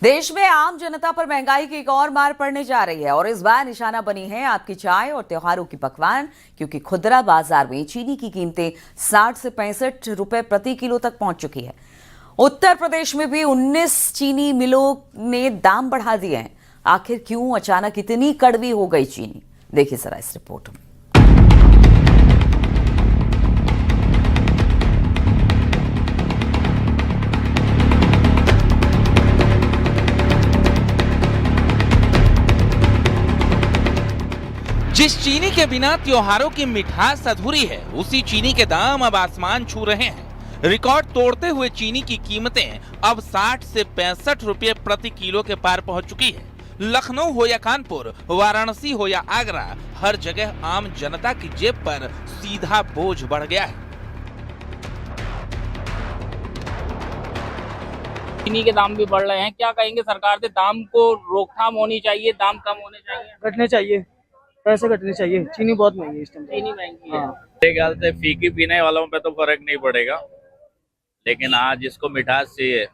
देश में आम जनता पर महंगाई की एक और मार पड़ने जा रही है और इस बार निशाना बनी है आपकी चाय और त्योहारों की पकवान, क्योंकि खुदरा बाजार में चीनी की कीमतें 60 से 65 रुपए प्रति किलो तक पहुंच चुकी है। उत्तर प्रदेश में भी 19 चीनी मिलों ने दाम बढ़ा दिए हैं। आखिर क्यों अचानक इतनी कड़वी हो गई चीनी, देखिए जरा इस रिपोर्ट में। जिस चीनी के बिना त्योहारों की मिठास अधूरी है, उसी चीनी के दाम अब आसमान छू रहे हैं। रिकॉर्ड तोड़ते हुए चीनी की कीमतें अब 60 से 65 रुपए प्रति किलो के पार पहुंच चुकी है। लखनऊ हो या कानपुर, वाराणसी हो या आगरा, हर जगह आम जनता की जेब पर सीधा बोझ बढ़ गया है। चीनी के दाम भी बढ़ रहे हैं, क्या कहेंगे सरकार से? दाम को रोकथाम होनी चाहिए, दाम कम होने चाहिए, घटने चाहिए, पैसे घटने चाहिए। चीनी बहुत महंगी है इस टाइम। चीनी महंगी है। मेरे ख्याल से फीकी पीने वालों पे तो फर्क नहीं पड़ेगा, लेकिन आज जिसको मिठास चाहिए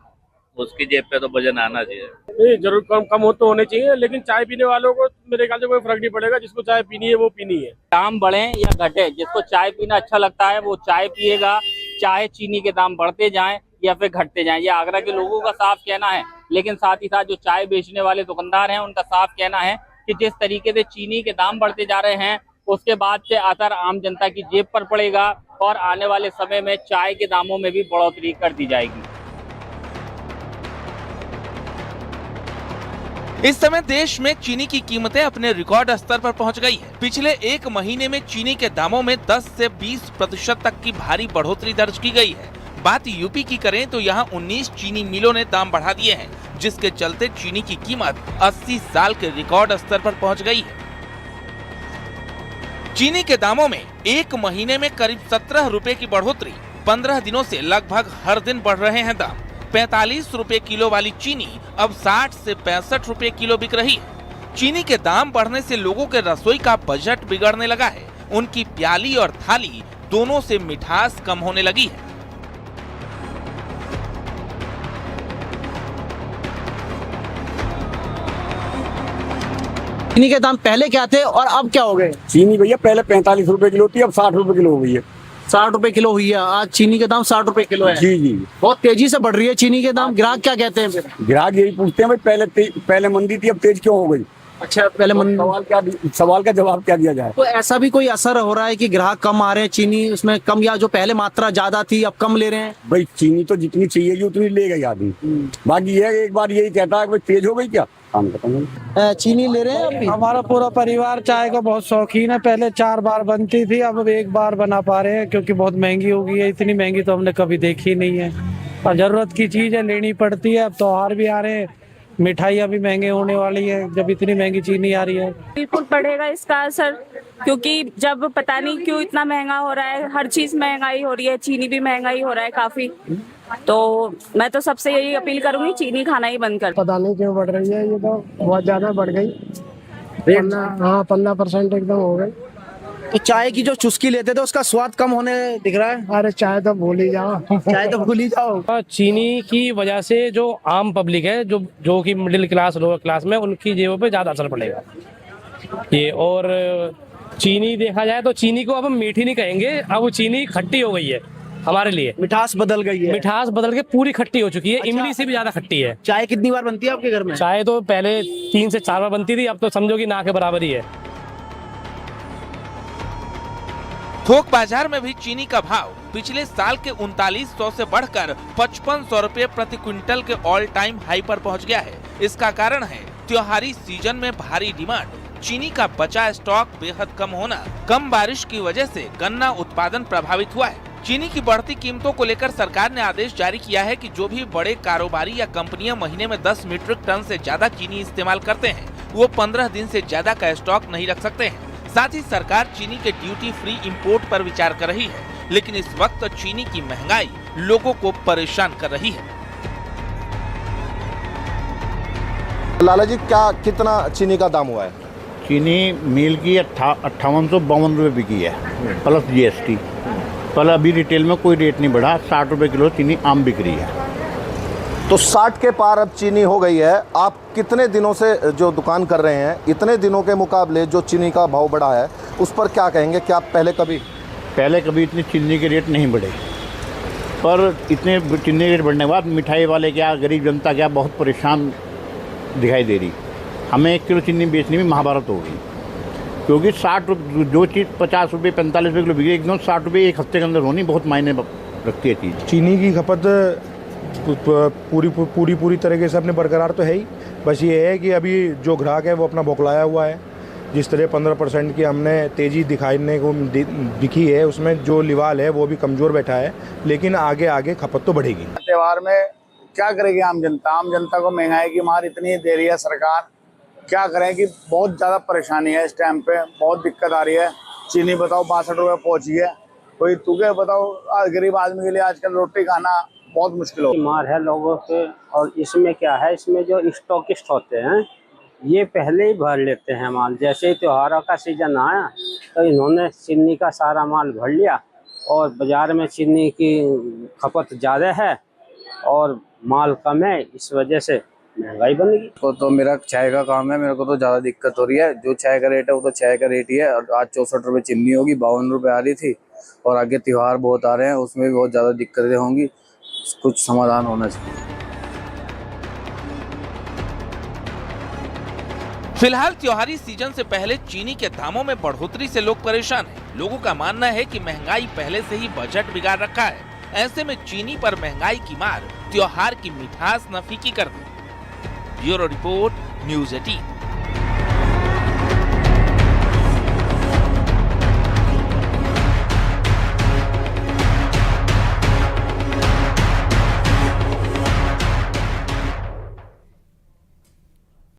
उसकी जेब पे तो वजन आना चाहिए। नहीं, जरूर कम हो तो होने चाहिए, लेकिन चाय पीने वालों को मेरे ख्याल से कोई फर्क नहीं पड़ेगा। जिसको चाय पीनी है वो पीनी है। दाम बढ़े या घटे, जिसको चाय पीना अच्छा लगता है वो चाय पिएगा, चाहे चीनी के दाम बढ़ते जाएं या फिर घटते जाएं। ये आगरा के लोगों का साफ कहना है, लेकिन साथ ही साथ जो चाय बेचने वाले दुकानदार हैं उनका साफ कहना है कि जिस तरीके से चीनी के दाम बढ़ते जा रहे हैं उसके बाद से असर आम जनता की जेब पर पड़ेगा और आने वाले समय में चाय के दामों में भी बढ़ोतरी कर दी जाएगी। इस समय देश में चीनी की कीमतें अपने रिकॉर्ड स्तर पर पहुंच गई है। पिछले एक महीने में चीनी के दामों में 10 से 20% तक की भारी बढ़ोतरी दर्ज की गई है। बात यूपी की करें तो यहाँ 19 चीनी मिलों ने दाम बढ़ा दिए हैं, जिसके चलते चीनी की कीमत 80 साल के रिकॉर्ड स्तर पर पहुंच गई है। चीनी के दामों में एक महीने में करीब 17 रुपए की बढ़ोतरी, 15 दिनों से लगभग हर दिन बढ़ रहे हैं दाम। 45 रुपए किलो वाली चीनी अब 60 से 65 रुपए किलो बिक रही है। चीनी के दाम बढ़ने से लोगों के रसोई का बजट बिगड़ने लगा है। उनकी प्याली और थाली दोनों से मिठास कम होने लगी है। चीनी के दाम पहले क्या थे और अब क्या हो गए? चीनी भैया पहले 45 रुपए किलो थी, अब 60 रुपए किलो हो गई है। 60 रुपए किलो हुई है। आज चीनी के दाम 60 रुपए किलो है। जी जी, बहुत तेजी से बढ़ रही है चीनी के दाम। ग्राहक क्या कहते हैं फिर? ग्राहक यही पूछते हैं भाई पहले मंदी थी, अब तेज क्यों हो गई? अच्छा, पहले सवाल का जवाब क्या दिया जाए? तो ऐसा भी कोई असर हो रहा है कि ग्राहक कम आ रहे हैं, चीनी उसमें कम, या जो पहले मात्रा ज्यादा थी अब कम ले रहे हैं? भाई चीनी तो जितनी चाहिए उतनी लेगा ही आदमी। बाकी ये एक बार यही कहता है कि तेज हो गई क्या, काम खत्म। चीनी ले रहे हैं अभी? हमारा पूरा परिवार चाय का बहुत शौकीन है। पहले 4 बार बनती थी, अब 1 बार बना पा रहे हैं, क्योंकि बहुत महंगी हो गई है। इतनी महंगी तो हमने कभी देखी नहीं है और जरूरत की चीज है, लेनी पड़ती है। अब त्योहार भी आ रहे हैं, मिठाइयाँ भी महंगे होने वाली है जब इतनी महंगी चीनी आ रही है। बिल्कुल पड़ेगा इसका असर, क्योंकि जब पता नहीं क्यों इतना महंगा हो रहा है, हर चीज महंगाई हो रही है, चीनी भी महंगाई हो रहा है काफी। तो मैं तो सबसे यही अपील करूंगी, चीनी खाना ही बंद कर। पता नहीं क्यों बढ़ रही है, ये तो बहुत ज्यादा बढ़ गई। 15% एकदम हो गई। तो चाय की जो चुस्की लेते थे उसका स्वाद कम होने दिख रहा है। अरे चाय तो भूल ही जाओ। चाय तो भूल ही जाओ। चीनी की वजह से जो आम पब्लिक है, जो कि मिडिल क्लास, लोअर क्लास में, उनकी जेबों पे ज्यादा असर पड़ेगा ये। और चीनी देखा जाए तो चीनी को अब हम मीठी नहीं कहेंगे, अब चीनी खट्टी हो गई है हमारे लिए। मिठास बदल गई है। मिठास बदल के पूरी खट्टी हो चुकी है। अच्छा। इमली से भी ज्यादा खट्टी है। चाय कितनी बार बनती है आपके घर में? चाय तो पहले 3 से 4 बार बनती थी, अब तो समझो कि ना के बराबर ही है। थोक बाजार में भी चीनी का भाव पिछले साल के 3900 से बढ़कर 5500 रुपए प्रति क्विंटल के ऑल टाइम हाई पर पहुंच गया है। इसका कारण है त्योहारी सीजन में भारी डिमांड, चीनी का बचा स्टॉक बेहद कम होना, कम बारिश की वजह से गन्ना उत्पादन प्रभावित हुआ है। चीनी की बढ़ती कीमतों को लेकर सरकार ने आदेश जारी किया है कि जो भी बड़े कारोबारी या कंपनियां महीने में 10 मीट्रिक टन से ज्यादा चीनी इस्तेमाल करते हैं, वो 15 दिन से ज्यादा का स्टॉक नहीं रख सकते हैं। साथ ही सरकार चीनी के ड्यूटी फ्री इंपोर्ट पर विचार कर रही है, लेकिन इस वक्त चीनी की महंगाई लोगों को परेशान कर रही है। लाला जी, कितना चीनी का दाम हुआ है? चीनी मिल की 5852 रुपये बिकी है प्लस GST। पहले अभी रिटेल में कोई रेट नहीं बढ़ा। 60 रुपये किलो चीनी आम बिक रही है। तो 60 के पार अब चीनी हो गई है। आप कितने दिनों से जो दुकान कर रहे हैं, इतने दिनों के मुकाबले जो चीनी का भाव बढ़ा है उस पर क्या कहेंगे? क्या पहले कभी इतनी चीनी के रेट नहीं बढ़े, पर इतने चीनी के रेट बढ़ने के बाद मिठाई वाले क्या, गरीब जनता क्या बहुत परेशान दिखाई दे रही। हमें 1 किलो चीनी बेचने में महाभारत हो गई, क्योंकि 60 रुपये जो चीज़ 50 रुपये 45 रुपये किलो बिकी, एकदम 60 रुपये एक हफ्ते के अंदर होनी बहुत मायने रखती है चीज़। चीनी की खपत पूरी तरीके से अपने बरकरार तो है ही, बस ये है कि अभी जो ग्राहक है वो अपना बौखलाया हुआ है। जिस तरह 15% की हमने तेज़ी दिखाने को दिखी है, उसमें जो लिवाल है वो भी कमज़ोर बैठा है, लेकिन आगे खपत तो बढ़ेगी। त्योहार में क्या करेगी आम जनता को महंगाई की मार इतनी दे रही है सरकार, क्या करें कि बहुत ज़्यादा परेशानी है। इस टाइम पे बहुत दिक्कत आ रही है। चीनी बताओ 62 रुपये पहुँची है, कोई तुगे बताओ गरीब आदमी के लिए आजकल रोटी खाना बहुत मुश्किल हो। मार है लोगों पे। और इसमें क्या है, इसमें जो स्टॉकिस्ट होते हैं ये पहले ही भर लेते हैं माल। जैसे ही त्योहारों का सीजन आया तो इन्होंने चीनी का सारा माल भर लिया, और बाज़ार में चीनी की खपत ज़्यादा है और माल कम है, इस वजह से महंगाई बन गई। तो मेरा चाय का काम है, मेरे को तो ज़्यादा दिक्कत हो रही है। जो चाय का रेट है वो तो चाय का रेट ही है। और आज 64 रुपये चीनी होगी, 52 रुपये आ रही थी, और आगे त्यौहार बहुत आ रहे हैं, उसमें भी बहुत ज़्यादा दिक्कतें होंगी। कुछ समाधान होना चाहिए। फिलहाल त्योहारी सीजन से पहले चीनी के दामों में बढ़ोतरी से लोग परेशान हैं। लोगों का मानना है कि महंगाई पहले से ही बजट बिगाड़ रखा है। ऐसे में चीनी पर महंगाई की मार त्योहार की मिठास न फीकी कर दी। Bureau report, news 18।